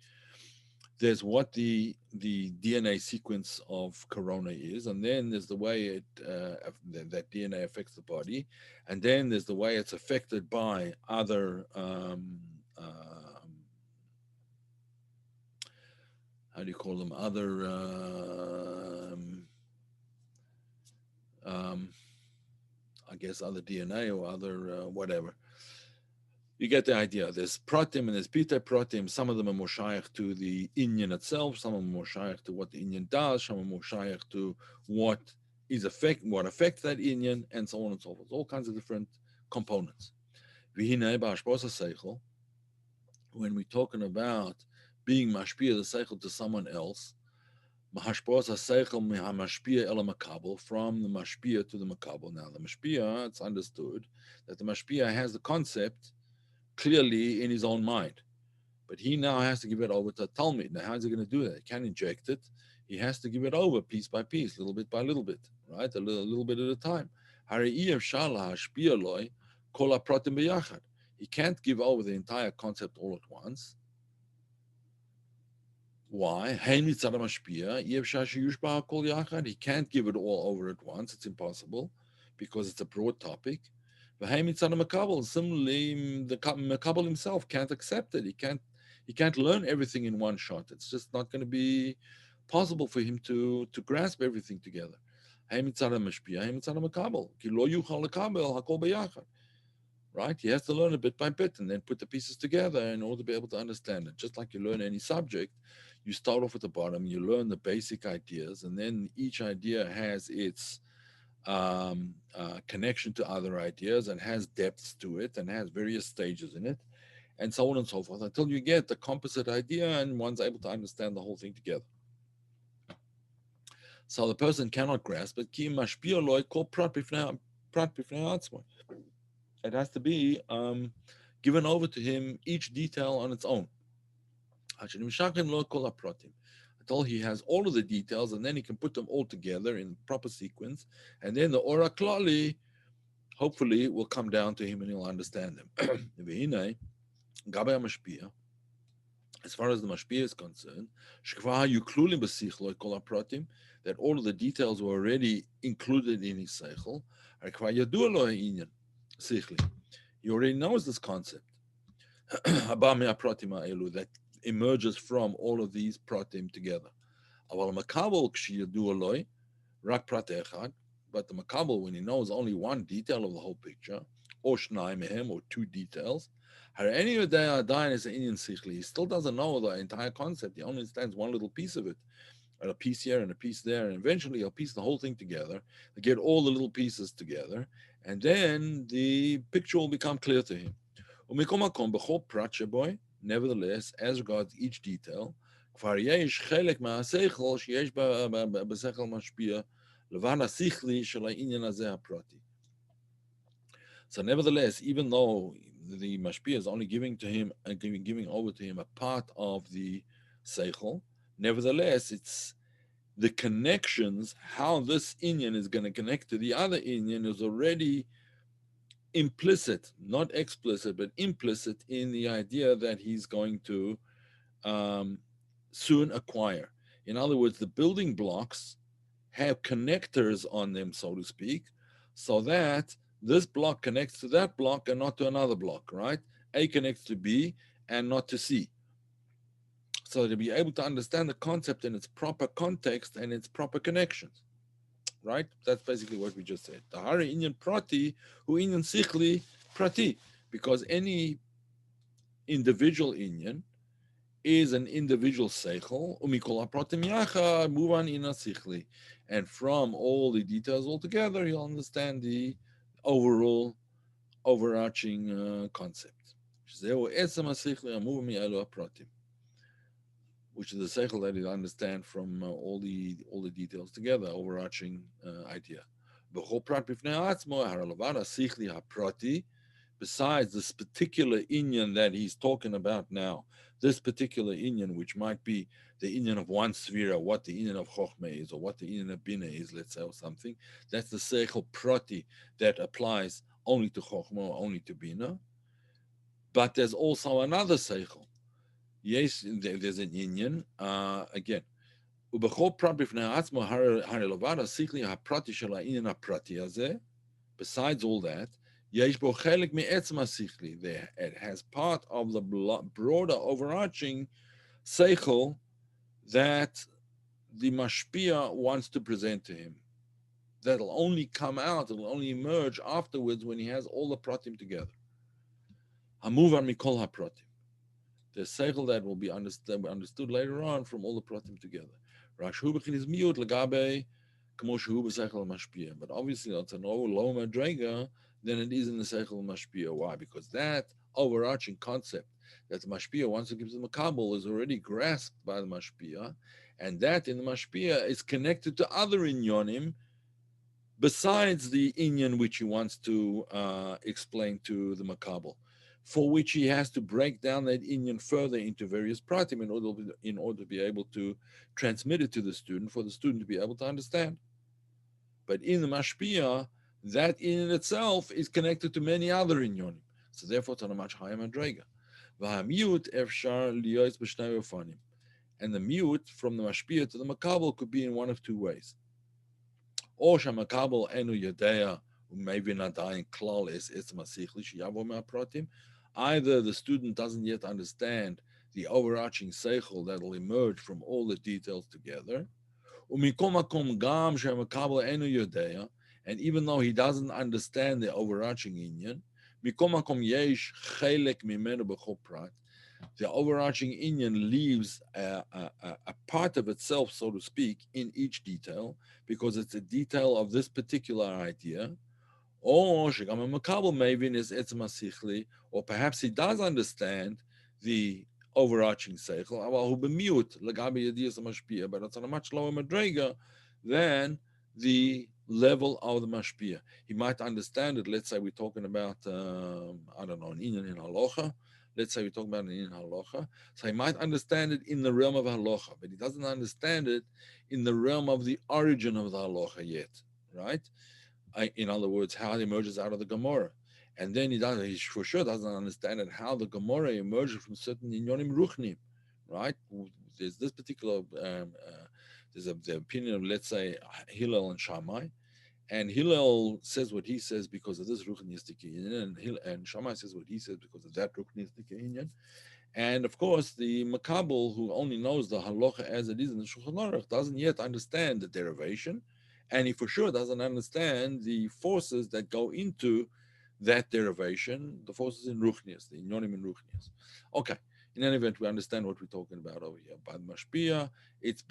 There's what the DNA sequence of corona is, and then there's the way that DNA affects the body, and then there's the way it's affected by other how do you call them? Other, I guess, other DNA or other whatever. You get the idea. There's protim and there's pita protim. Some of them are more shaykh to the Indian itself. Some of them are more shaykh to what the Indian does. Some are more shaykh to what affects that Indian, and so on and so forth. All kinds of different components. When we're talking about being mashpia the seichel to someone else, from the mashpia to the makabel. Now, the mashpia, it's understood that the mashpia has the concept clearly in his own mind, but he now has to give it over to a talmid. Now, how's he going to do that? He can't inject it. He has to give it over piece by piece, little bit by little bit, right? A little bit at a time. He can't give over the entire concept all at once. Why? He can't give it all over at once. It's impossible because it's a broad topic. Similarly, the Makabal himself can't accept it. He can't learn everything in one shot. It's just not going to be possible for him to grasp everything together. Right? He has to learn it bit by bit and then put the pieces together in order to be able to understand it. Just like you learn any subject, you start off at the bottom, you learn the basic ideas, and then each idea has its connection to other ideas and has depths to it and has various stages in it, and so on and so forth, until you get the composite idea and one's able to understand the whole thing together. So the person cannot grasp it. It has to be given over to him, each detail on its own. Until he has all of the details, and then he can put them all together in proper sequence. And then the Ora Klali Hopefully, it will come down to him and he'll understand them. V'hinei, Gabe HaMashpia, as far as the mashpia is concerned, shkva yuklulim b'sichlo kol hapratim, that all of the details were already included in his seichel. Kva yadu lo ha'inyan sichli. He already knows this concept. Haba me'apratim ha'elu, that emerges from all of these pratim together. Aval makabel k'shiyadu aloi rak prat echad, but the makabel, when he knows only one detail of the whole picture, or shnai mehem, or two details, he still doesn't know the entire concept. He only understands one little piece of it, and a piece here and a piece there, and eventually he'll piece the whole thing together, get all the little pieces together, and then the picture will become clear to him. Nevertheless, as regards each detail, so nevertheless, even though the mashpia is only giving to him and giving over to him a part of the seichel, nevertheless, it's the connections, how this inyan is going to connect to the other inyan is already implicit, not explicit, but implicit in the idea that he's going to um, soon acquire. In other words, the building blocks have connectors on them, so to speak, so that this block connects to that block and not to another block, right? A connects to B and not to C. So to be able to understand the concept in its proper context and its proper connections, right? That's basically what we just said. Tahari inyan prati, hu inyan sichli prati, because any individual inyan is an individual seichel, umikol hapratim yacha, muvan ina sichli. And from all the details altogether, you'll understand the overall overarching concept. Zeu esem hasichli amuv mi'elu hapratim, which is the seichel that you understand from all the details together, overarching idea. B'chol prat b'fnei atzmo haralavad hasichli haprati, besides this particular inyan that he's talking about now, this particular inyan, which might be the inyan of one sefira, what the inyan of chokhmah is, or what the inyan of bina is, let's say, or something, that's the seichel prati that applies only to chokhmah or only to bina. But there's also another seichel. Yes, there's an inyan, again, ובכל פרט בפני עצמו הרי לבד השכלי הפרטי של העניין הפרטי הזה, besides all that, יש בו חלק מעצם השכלי. It has part of the broader overarching seichel that the mashpia wants to present to him. That'll only come out, it'll only emerge afterwards when he has all the pratim together. Hamuvar mikol hapratim. The seichel that will be understood later on from all the pratim together. Rashu b'chin is miut legabe k'mo shehu b'seichel mashpia. But obviously, it's an lower madrega than it is in the seichel mashpia. Why? Because that overarching concept that the mashpia, once it gives the makabel, is already grasped by the mashpia, and that in the mashpia is connected to other inyonim besides the inyan which he wants to explain to the makabel, for which he has to break down that inyan further into various pratim in order to be able to transmit it to the student, for the student to be able to understand. But in the mashpia, that in itself is connected to many other inyonim. So therefore, it's on a much higher madrega. And the mute from the mashpia to the makabel could be in one of two ways. Or shamakabel enu yadea maybe not dying klal is masichli sheyavo me'apratim. Either the student doesn't yet understand the overarching seichel that will emerge from all the details together. Umikol makom gam shamakabel enu yadea, and even though he doesn't understand the overarching inyan, mikol makom yesh chelek mimenu b'chol prat, the overarching inyan leaves a part of itself, so to speak, in each detail, because it's a detail of this particular idea. Or or perhaps he does understand the overarching seichel, but it's on a much lower madrega than the level of the mashpia. He might understand it. Let's say we're talking about, I don't know, an inyan in halacha. Let's say we're talking about an inyan halacha. So he might understand it in the realm of halacha, but he doesn't understand it in the realm of the origin of the halacha yet, right? In other words, how it emerges out of the Gemara. And then he for sure doesn't understand it, how the Gemara emerges from certain inyonim ruchnim, right? There's this particular, there's the opinion of, let's say, Hillel and Shammai, and Hillel says what he says because of this ruchnistic union, and Shammai says what he says because of that ruchnistic union. And of course, the Makabel, who only knows the halacha as it is in the Shulchan Aruch, doesn't yet understand the derivation, and he for sure doesn't understand the forces that go into that derivation, the forces in Ruchnias, the Inyonim in Ruchnias. Okay, in any event, we understand what we're talking about over here. By the Mashpia, it's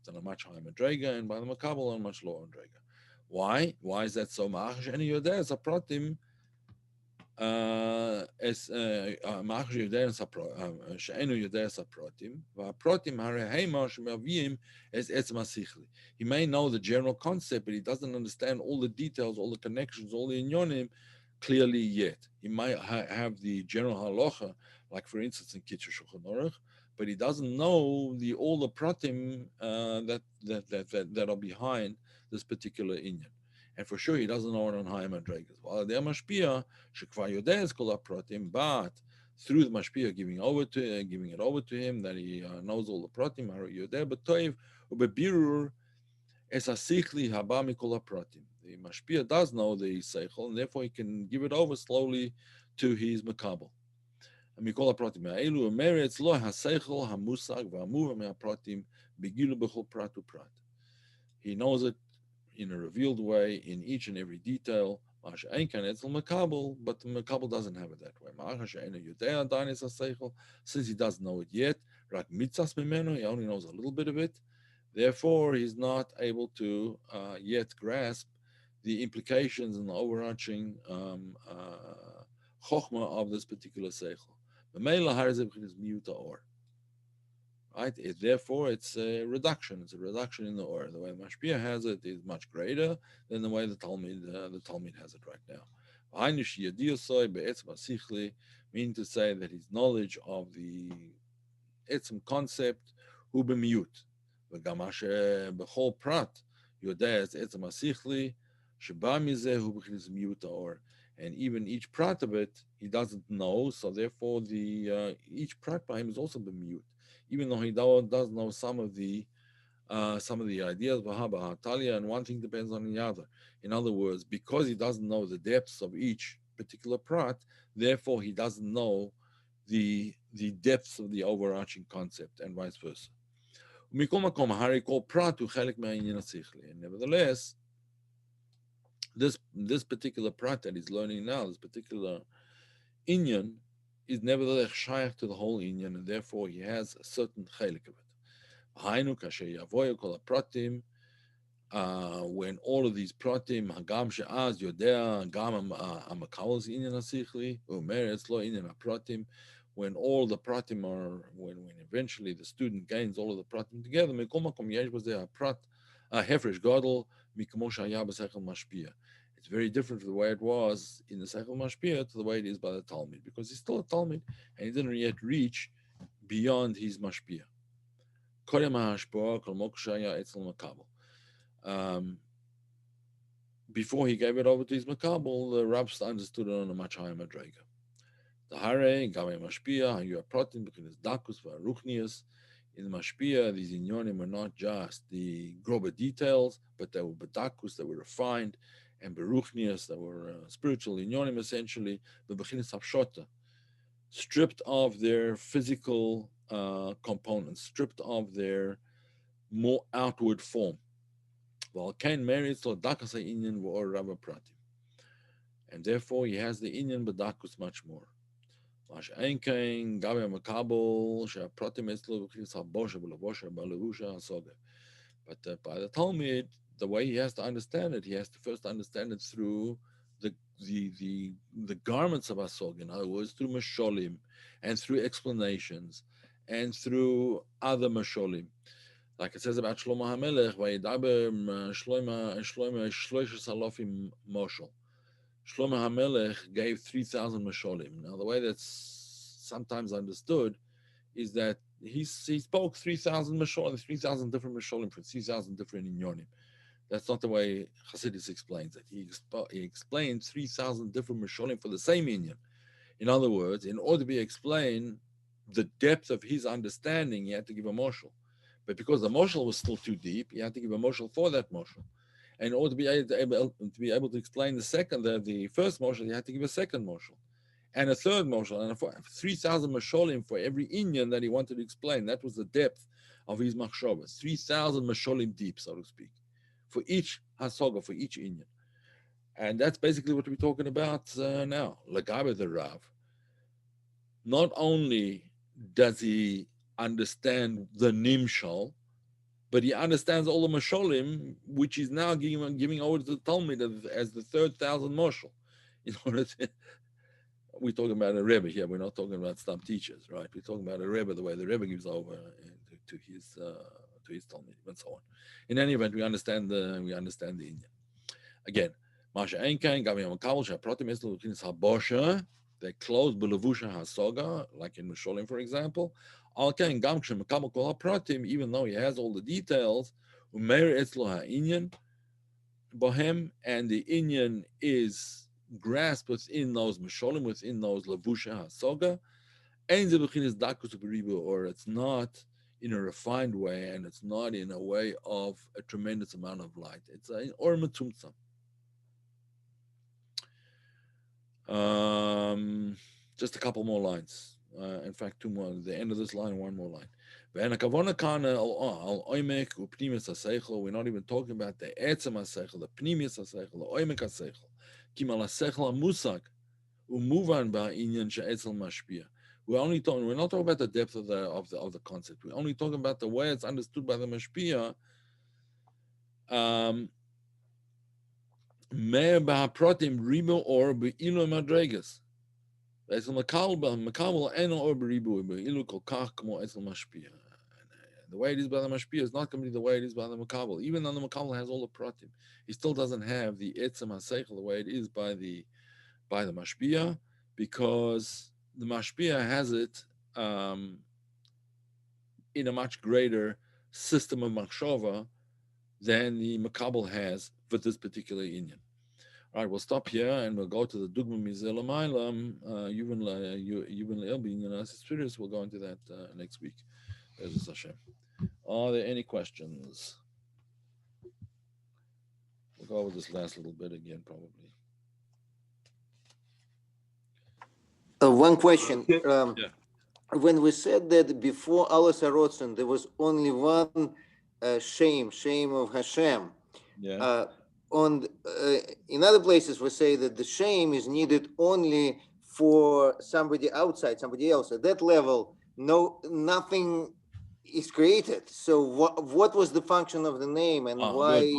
on a much higher Madrega, and by the Makabel, on a much lower Madrega. Why? Why is that so? Ma'achash any yodes apratim מאחר שיודע שאינו יודע את הפרוטים, והפרוטים הרי המה שמביאים את עצם השכלי. He may know the general concept, but he doesn't understand all the details, all the connections, all the inyonim clearly yet. He might have the general halacha, like for instance in Kitzur Shulchan Aruch, but he doesn't know all the pratim that are behind this particular inyan. And for sure, he doesn't know it on higher madrigas. While the mashpia shekvar yodes kol hapratim, but through the mashpia giving it over to him, that he knows all the pratim. Haro yodeh b'toiv ubebirur es hasichli haba mikol hapratim. The mashpia does know the seichel, and therefore he can give it over slowly to his makabel. Mikol hapratim ha'elu emeretz lo haseichel hamusag v'hamuva me'hapratim begilu b'chol prat uprat. He knows it in a revealed way in each and every detail. But the Makabel doesn't have it that way. Since he doesn't know it yet, he only knows a little bit of it. Therefore, he's not able to yet grasp the implications and the overarching chokhmah of this particular seichel. Right? Therefore, it's a reduction. It's a reduction in the or. The way Mashpia has it is much greater than the way the Talmud has it right now. Meaning to say that his knowledge of the etzem concept hu b'miut, v'gamashe b'chol prat yodeh es etzem asichli sheba mizeh hu b'chinas miut or. And even each prat of it he doesn't know, so therefore the each prat by him is also b'miut, even though he does know some of the ideas, and one thing depends on the other. In other words, because he doesn't know the depths of each particular prat, therefore he doesn't know the depths of the overarching concept, and vice versa. And nevertheless, this particular prat that he's learning now, this particular inyan, is nevertheless shaykh to the whole inyan, and therefore he has a certain chalik of it. When all of these pratim, hagam she'az yodea, gam amakalos inyan asichli, umeretz lo inyan pratim, when all the pratim are, when eventually the student gains all of the pratim together, mikol makom yesh b'zeh prat hefresh gadol mikmo shaya b'sechel mashpia. It's very different from the way it was in the Seichel Mashpia to the way it is by the Talmud, because he's still a Talmud and he didn't yet reach beyond his Mashpia. Before he gave it over to his Makabel, the Rabbis understood it on a much higher Madrega. The Hare, Game Mashpia, you are protein between his Dakus and Ruchnias. In the Mashpia, these inyonim were not just the grober details, but they were Badakus that were refined, and Beruchnias that were spiritual inyonim essentially, the Bechinis Hapshota, stripped of their physical components, stripped of their more outward form. And therefore he has the inyan Badakus much more. But by the Talmud, the way he has to understand it, he has to first understand it through the garments of Asog, in other words, through Masholim, and through explanations, and through other Masholim. Like it says about Shlomo HaMelech, Vayidaber Shlomo Shloishes Halofim Moshel. Shlomo HaMelech gave 3,000 Masholim. Now, the way that's sometimes understood is that he spoke 3,000 Masholim, 3,000 different Masholim for 3,000 different Inyonim. That's not the way Hasidus explains it. He explains 3,000 different Misholim for the same Inyan. In other words, in order to be explained the depth of his understanding, he had to give a moshel. But because the moshel was still too deep, he had to give a moshel for that moshel. And in order to be able to explain the first moshel, he had to give a second moshel and a third moshel and 3,000 masholim for every inyan that he wanted to explain. That was the depth of his machshavas, 3,000 masholim deep, so to speak, for each hasoga, for each inyan. And that's basically what we're talking about now. Lagabe the Rav. Not only does he understand the nimshal, but he understands all the masholim, which is now giving over to the Talmud as the 3,000 moshel. In order to, we're talking about a Rebbe here. We're not talking about some teachers, right? We're talking about a Rebbe, the way the Rebbe gives over to his Talmud and so on. In any event, we understand the Inyan. Again, Masha Einkein, Gabi Amakabel, Shaprotim Eslu Lukinis Habosha, they close Belavusha Hasoga, like in Misholim, for example. Alkein Gamkshem Makabel Kol HaPratim, even though he has all the details, Umeir Etzlo HaInyan, Bohem, and the Inyan is grasped within those Misholim, within those Lavusha Hasoga, Ein Ze Bechinis Dakus Beribu, or it's not in a refined way, and it's not in a way of a tremendous amount of light. It's an or tzimtzum. Just a couple more lines. In fact, two more. The end of this line, one more line. We're not even talking about the etzem hasechel, the pnimis hasechel, the oimek hasechel. Kimal hasechel hamusag umuvan ba'inyan she'etzel mashpia. We're not talking about the depth of the concept. We're only talking about the way it's understood by the mashpia. Mer ba'haprotim ribo or be'ilu madregas. The way it is by the mashpia is not going to be the way it is by the makabel. Even though the makabel has all the pratim, he still doesn't have the etzem haseichel the way it is by the mashpia, because the mashpia has it in a much greater system of machshava than the makabel has for this particular inyan. All right, we'll stop here and we'll go to the Dugma Mizela Mailam. Yuvan Elbin and Spirits. We'll go into that next week. Bezos Hashem. Are there any questions? We'll go over this last little bit again, probably. One question. Yeah. When we said that before Alas Arotzen, there was only one shame of Hashem. Yeah. In other places, we say that the shame is needed only for somebody outside, somebody else. At that level, nothing is created. So what was the function of the name, and why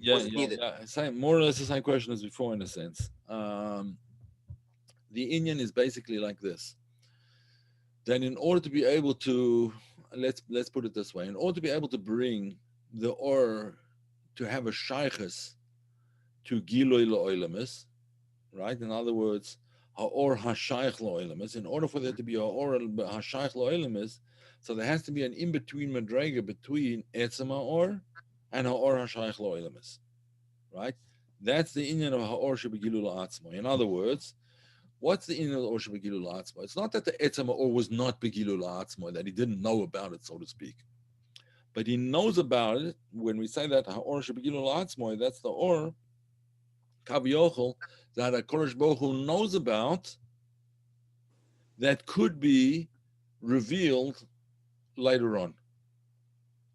was it needed? Same, more or less the same question as before, in a sense. The Inyan is basically like this. Then, in order to be able to, let's put it this way, in order to be able to bring the or to have a shaykhus to Giloi Lo'olamis, right? In other words, Ha'or Hashayach Lo'olamis. In order for there to be Ha'or Hashayach Lo'olamis, so there has to be an in-between madrega between Etzem Ha'or and Ha'or Hashayach Lo'olamis, right? That's the inyan of Ha'or Shebegilu La'atzmo. In other words, what's the inyan of Ha'or Shebegilu La'atzmo? It's not that the Etzem Ha'or was not Begilu La'atzmo, that he didn't know about it, so to speak. But he knows about it. When we say that Ha'or Shebegilu La'atzmo, that's the Or Kaviochel that HaKadosh Baruch Hu knows about, that could be revealed later on,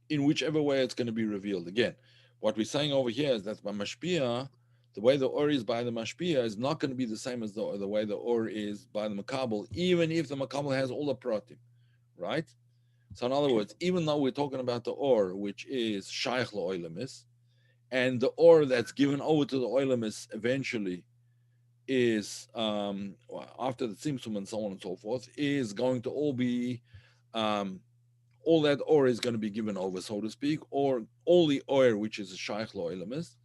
in whichever way it's going to be revealed. Again, what we're saying over here is that by mashpia, the way the or is by the mashpia is not going to be the same as the way the or is by the makabel, even if the makabel has all the pratim, right? So in other words, even though we're talking about the or, which is shaykh lo-oilemis, and the or that's given over to the oilemis eventually is after the tzimtzum and so on and so forth, is going to all be all that or is going to be given over, so to speak, or all the or which is a shaykh lo-oilemis.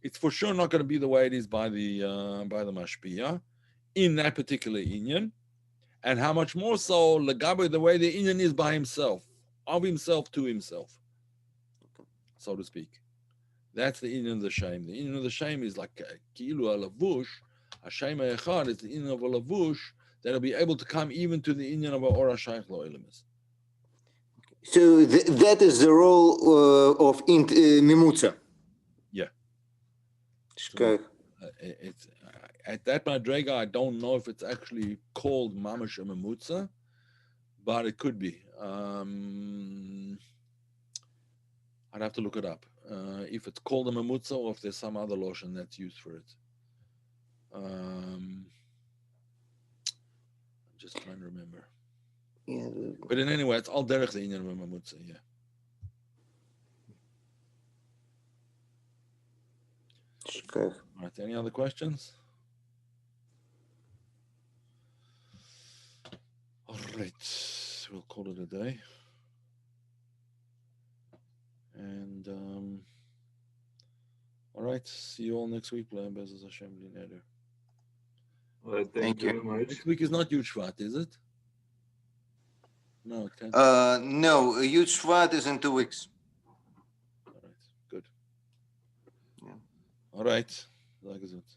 It's for sure not going to be the way it is by the mashpia in that particular inyan, and how much more so legabe the way the inyan is by himself, of himself to himself, so to speak. That's the inyan of the shame. The inyan of the shame is like ki'ilu alavush. Hashem echad is the inyan of a lavush that'll be able to come even to the inyan of a ora shaykh lo'elamis. So that is the role of mimutza. Yeah. Okay. It's at that madrega. I don't know if it's actually called mamash memutza, but it could be. I'd have to look it up. If it's called a memutza or if there's some other lotion that's used for it. I'm just trying to remember. Yeah. But in any way, it's all derech the inyan of a memutza. Yeah. Okay. All right. Any other questions? All right. We'll call it a day. And all right. See you all next week. All right, thank you very much. Next week is not Yud Shvat, is it? No, it can't. No, Yud Shvat is in 2 weeks. All right. Good. Yeah. All right. Hagenuzot.